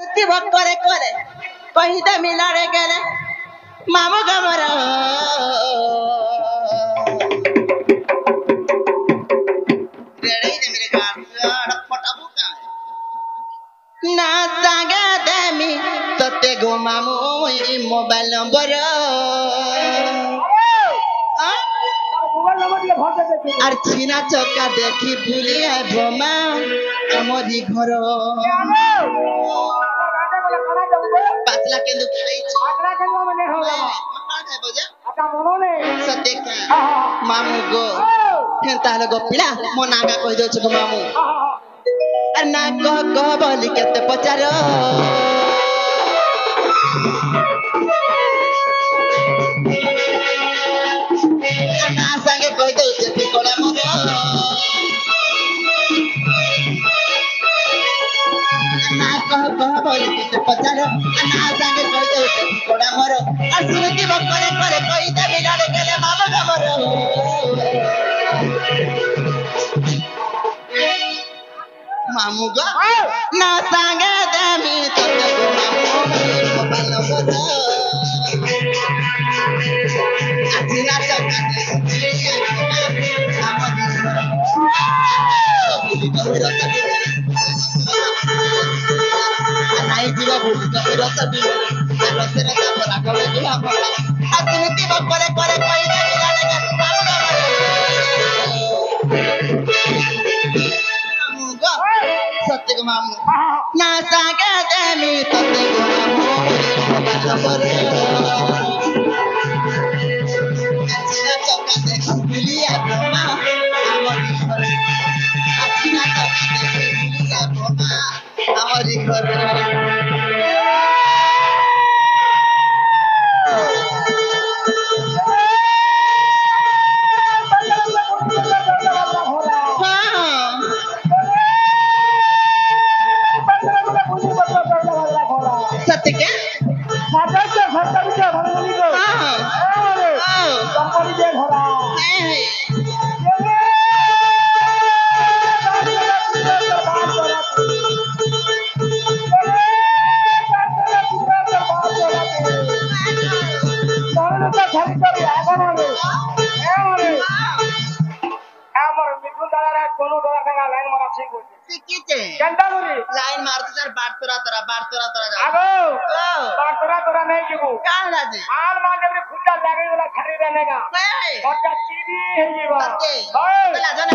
करे करे कहिदे मिलाड़े गेले मामू गमर ना सांगे देमी तते गो मामू मोबाइल नंबर আর চিনা চক্কা দেখি ভুলি বোমা আমারি ঘর পাতলা কেন্দু খাইছি সত্যি মামু গো তাহলে গো পিলা মো নাগা কই দଉଛି গো মামু আর না কহ কহ বলি কেতে পচার না সাঙ্গে কই দଉଛି ঠিকলা মোর না কহ কহ বলি কেতে পচার না সাঙ্গে কই দଉଛି ঠিকলা মোর আর সুরতি বকরে করে কই দে বিলাড়ে গেলে মামা গমর মামু গো না সাঙ্গে দেমি ততে গো মামু মোবাইল নগর আজি না চকা নাই জিবা বুঝি তো রস দিল রসের তারপর আগলে দিলা বলা আজি নীতি করে করে কই দে বিলাড়ে গেলে মামু গমর सत्य को मामू ना सागे देमी सत्य को मामू बराबर अच्छी चौका दे बिलिया बोमा अच्छी चौका दे बिलिया बोमा हमारी घर सत्य के लाइन मारते सर बात तोरा जा आगो बात तोरा नहीं जीबू का राजी हाल मार देबरे खुदा लागे वाला खरी रहने का बच्चा चीनी है जीवा चला जाने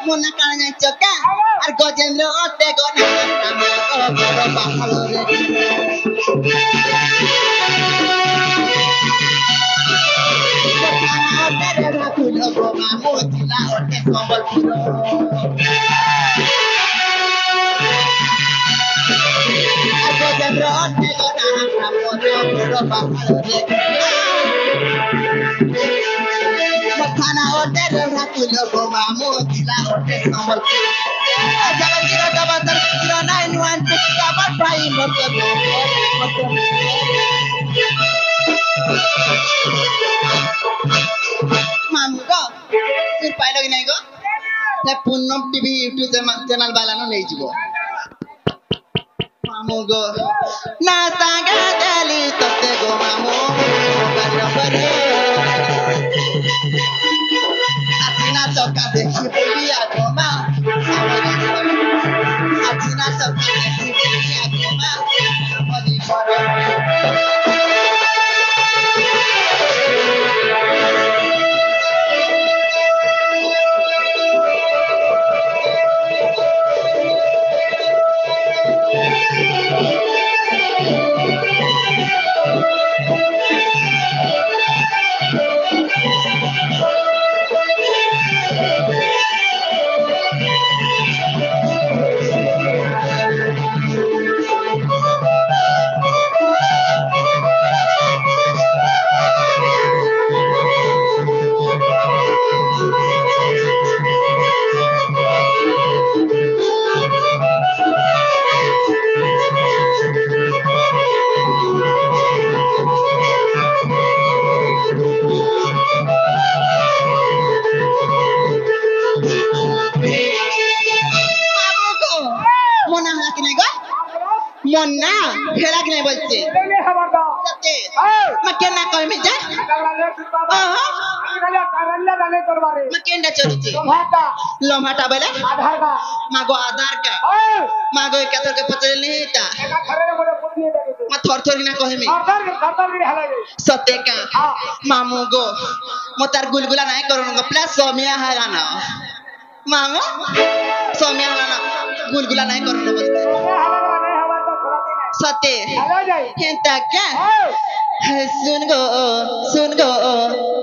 मोना कान्या चका और गजेंद्र ओते गना नाम बाहलो रे ओते रे फूल गो मामू जिला ओते संबलपुर और गजेंद्र ओते गना नाम बाहलो रे थाना ओटे रे फूल गो मामू जिला ओटे संबलपुर जगन 0770916 double five मामू गो फिर पाइलो कि नहीं गो ते पूनम टीवी यूट्यूब चैनल वाला नो नहीं जीवो मामू गो ना सागा देली तते गो मामू बराबर Atina चौका देखी बोलिया गोमा Atina चौका देखी बोलिया गोमा हमारी घर होचे नहीं खबर दो सते आओ मैं केना कहमी जा अगला ले सुता ओहो अगला करल्ला जाने करवारे मैं केंडा चलुचे भाटा लोमाटा बोले आधार का मागो आधार का आओ मागो केतर के पचले नहीं ता एका खरे मोरे पुतनी देके मैं थोर थोर ना कहमी सरदार भी हलागे सते का मामू गो मोतार गुलगुला नहीं करो गो प्लस सोमिया है गाना मामू सोमिया गाना गुलगुला नहीं करो बोलते नहीं हवा तो थोड़ा दिन है सते हला जाए हिंता क्या आओ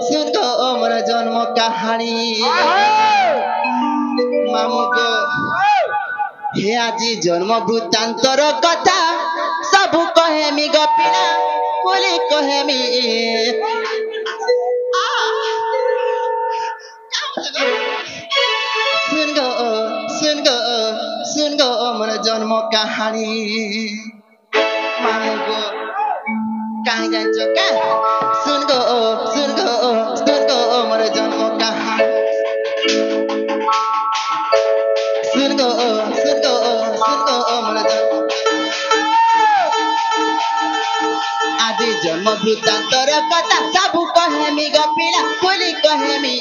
सुन गो मोर जन्म कहानी मामू गो हे आजी जन्म वृत्तांतर कथा सब कहेमी गपिना बोले कहेमी सुन गो मोर जन्म कहानी मामू गो कहीं जाइछो का सुन गो मोर जन्म कहानी सुन गो मोर जन्म आदि जन्म वृत्तांतर कथा सब कहेमी गपिला बोली कहेमी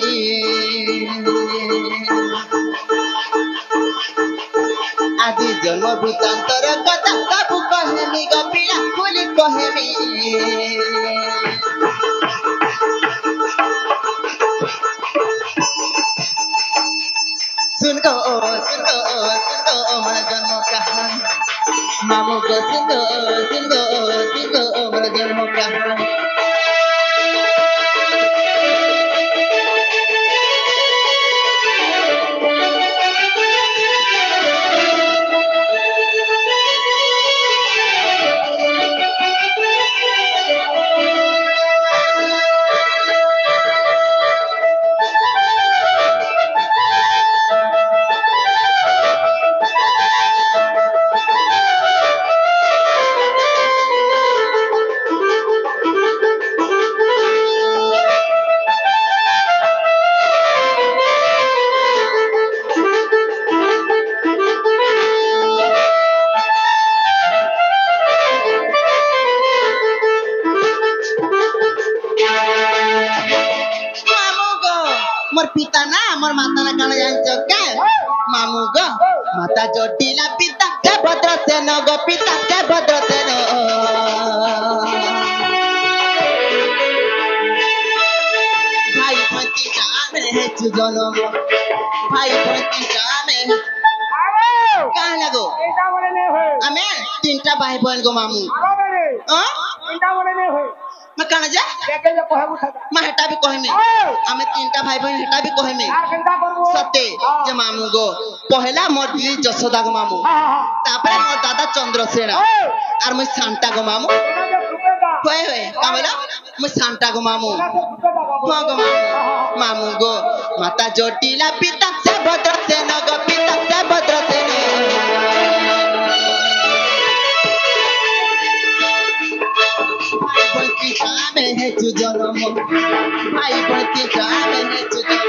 आदि जन्म वृत्तांतर कथा सब कहेमी गपिला बोली कहेमी सुन गो मोर जन्म कहानी मामू गो सुन गो मोर जन्म कहानी मोर पिता ना मोर माता ना काना जानिछो के मामू गो माता जोटिला पिता के भद्रसेन गो पिता के भद्रसेन भाई भतीजा में है जन्म भाई भतीजा में आओ कहाँ लगो एटा मोरे नहीं होए आमे तीनटा भाई बहन गो मामू आओ मेरे एटा मोरे नहीं होए मैं कहाँ जा देखे जे कोहे उठा मैं हेटा भी कहमी आओ आमे तीनटा भाई बहन हेटा भी कहमी यार केंदा करबो सते जे मामू गो पहला मोर दीदी जसोदा गो मामू हां तापरे मोर दादा चंद्रसेन आओ और मैं सांता गो मामू एटा जे सुपेगा होए का बोला मैं सांता गो मामू एटा जे सुपेगा हाँ गो मामू मामू गो माता जोटिला पिता से भद्रसेन गो पिता से भद्रसेन भाई भतीजा में है जन्म भाई भतीजा में है जन्म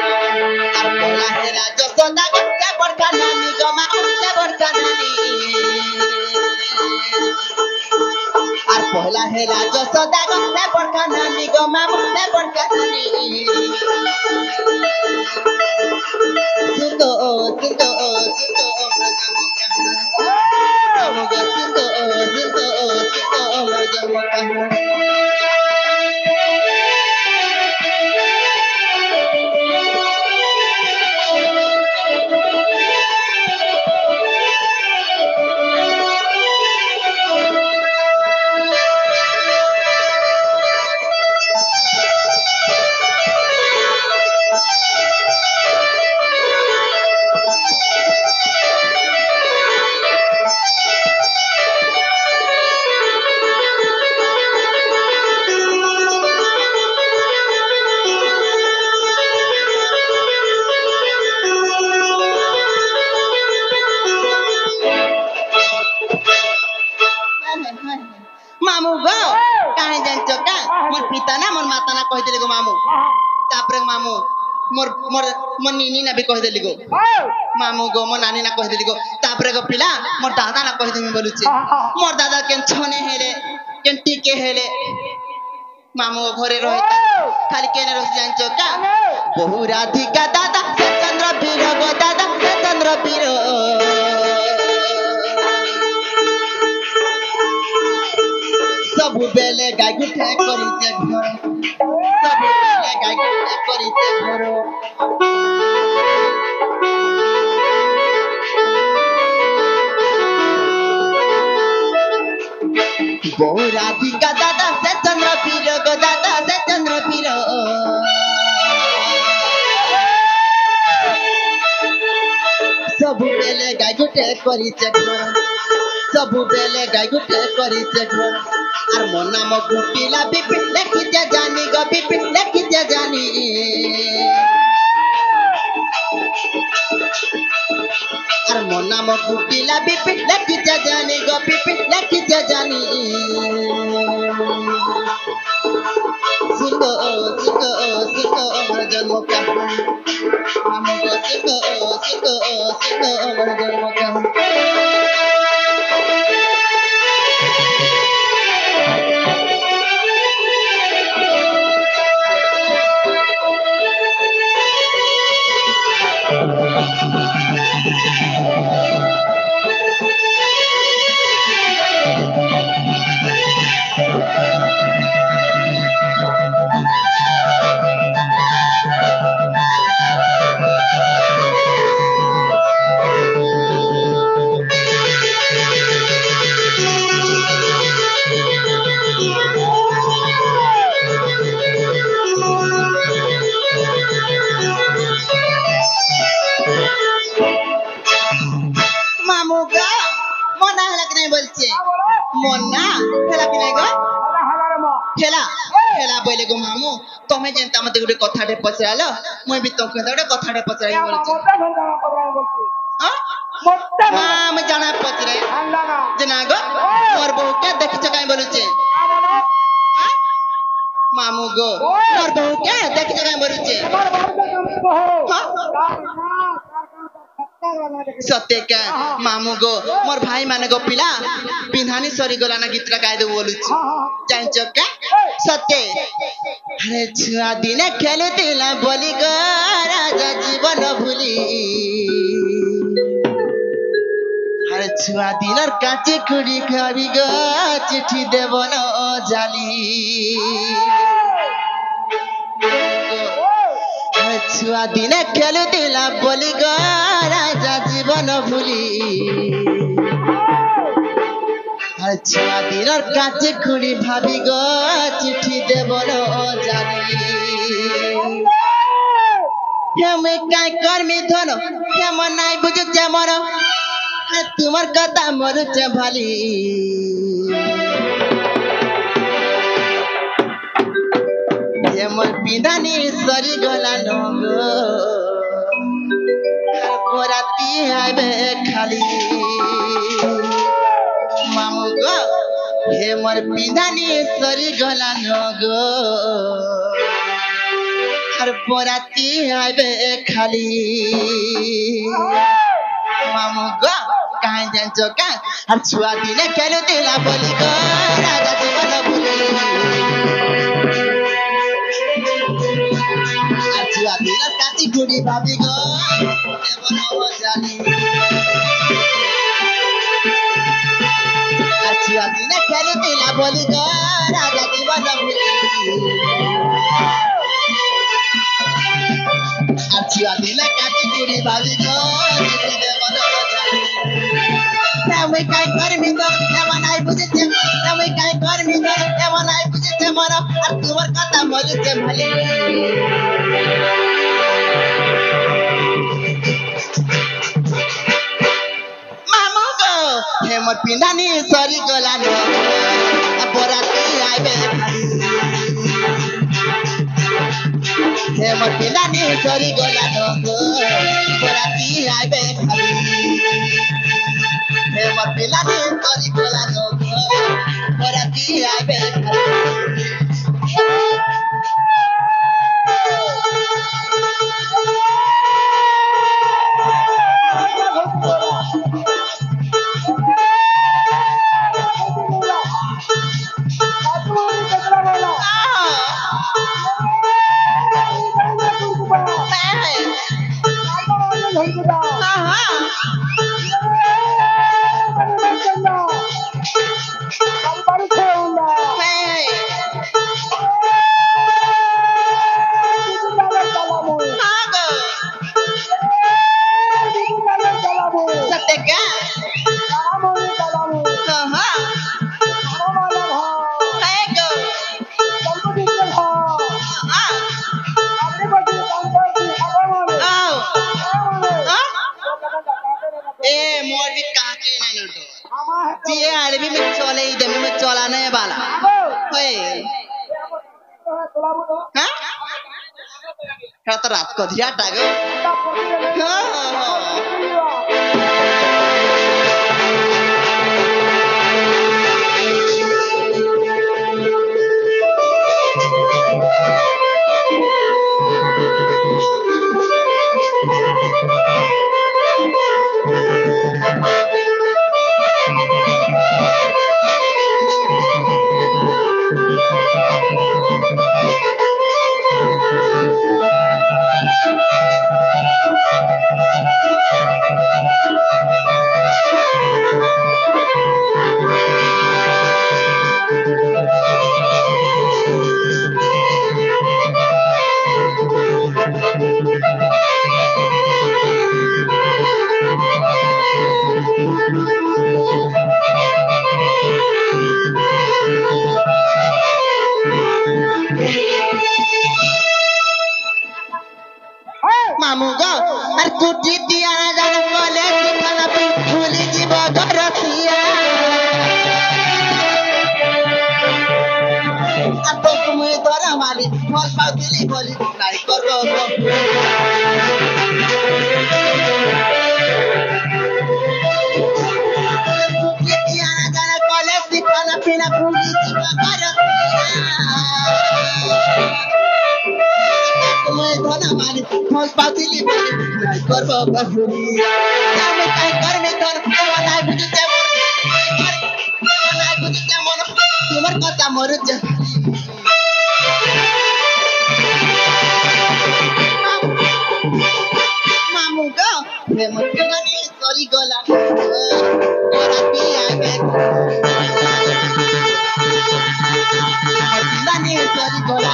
और बोला है जसोदा गो से बड़का नानी गो मामू से बड़का नानी और पहला है जसोदा गो से बड़का नानी गो मामू से बड़का नानी सुन गो मामू गो सुन गो जन्म कहानी मामू गो कहीं जानचो का मोर पिता ना मोर माता ना कह देले गो मामू तापरे मामू मोर मोर मोर नीनी ना भी कह देली गो मामू गो मोर नानी ना कह देली गो तापरे गो पिला मोर दादा ना कह देमी बोलुचे मोर दादा केन छने हेरे केंटी के हेले मामू घरे रहे खाली केने रस जानचो का बहु राधिका दादा से चंद्र बीर गो दादा से चंद्र बीर सब बेले गाय गुठे करिते घर सब बेले गाय गुठे करिते घर बहु राधिका दादा से चंद्र बीर गो दादा से चंद्र बीर सब बेले गाय गुठे करिते घर सब बेले गाय गुठे करिते घर আর মন নাম গুটিলা বিপিন লেখিতে জানি গো বিপিন লেখিতে জানি আর মন নাম গুটিলা বিপিন লেখিতে জানি গো বিপিন লেখিতে জানি সিংহ সিংহ সিংহ আমার জন্ম কাহিনী আমি গো সিংহ সিংহ সিংহ আমার জন্ম কাহিনী तमे जेंता मते गुटे कथाटे पचरालो মই भी तो गुटे कथाटे पचराई बोलछे हां मैं जाना पचरे जना गो मोर बहु के देखिछ काई बोलछे मामू गो मोर बहु के देखिछ काई बोलछे सत्य का मामू गो मोर भाई माने गो पिला पिन्हानी सरी गला ना गीत गाय दे बोलुछ जानचो का सत्य अरे छुआ दिने खेलुतिला बोली गो राजा जीवन भूली अरे छुआ दिनर काचे कुड़ी खाबी गो चिट्ठी देबो न जाली छुआ दिने खेलुतिला बोली गो राजा जीवन भूली छुआ दिनर काचे खुड़ी भाभी गो चिट्ठी देबो न जाली हम काय कर्मी धन हम नाइ बुझे मोर तुमर कथा मरुचे भाली मोर पिंधानी सरी गला नगो राती आबे खाली मामू गो हे मोर पिंधानी सरी गला नगो हर बोराती आबे खाली मामू गो कहां जानचो का हर छुआ दिने खेलु दिला बोली गो राजा जीवन भूली छुआ दिने काटी गुड़ी भाभी गो देवन जानी छुआ दिने खेलु दिला बोली गो राजा जीवन भूली छुआ दिने काटी गुड़ी भाभी गो देवन मैं काय करमी तो एवन आई बुझते मैं काय करमी तो एवन आई बुझते मोर और तुमर कथा मरुते भले मामू गो हे मोर पिंडानी सरी गला न बोराती आइबे हे मोर पिंडानी सरी गला न बोराती आइबे हे मोर पिलानी सरी गला न बोराती आइबे এটা তো রাত কধিয়াটা গো তা পড়িয়ে নে মামু গো আর কুটি দিয়া জান বলে ঠিকানা পি ভুলি জীব গরতিয়া আর তো তুমি ধরা মারি ফল পাউলি বলি নাই করব কুটি দিয়া জান বলে ঠিকানা পিনা ভুলি জীব গরতিয়া তুমি ধরা মারি ফল পাউলি বলি নাই করব বাহুরি আমি কাই করমে তোর নাই বুঝতে মন নাই বুঝতে মন তোমার কথা মরে যা মামু গো প্রেম জীবনে সরি গলা রাতি আগে জানি সরি গলা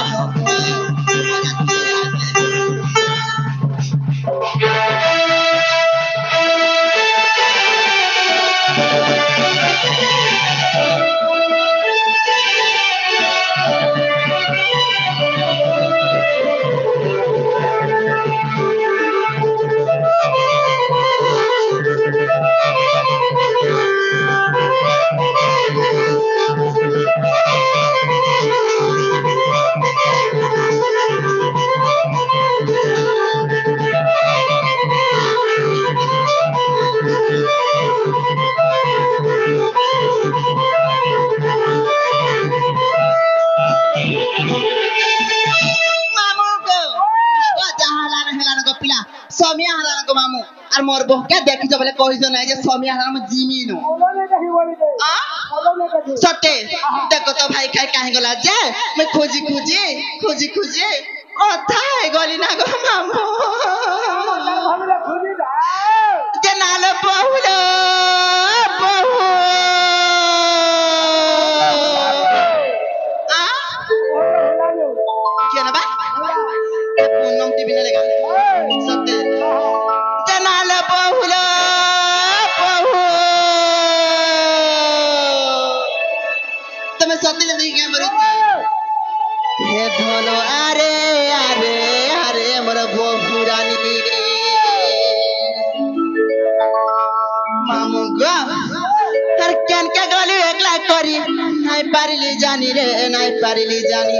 সমিয়া হারান গো মামু আর মোর বহকে দেখিছ বলে কইছ নাই যে সমিয়া হারান মু জিমি নো ওলনে দেখি বলি দে আ ওলনে দেখি সতে দেখো তো ভাই খাই কাহে গলা যে মই খুঁজি খুঁজি কোথায় গলি না গো মামু ভাবিলে খুঁজি দা যে নালো বহুল বহু আ কি না বা নাম টিভি না লেগা সতে যে নালো বহুল বহু তুমি সতে যদি কে মরি হে ধনো আরে আরে আরে মোর বহুরানী মামু গো আর কেন কে গলি একলা করি নাই পারিলি জানি রে নাই পারিলি জানি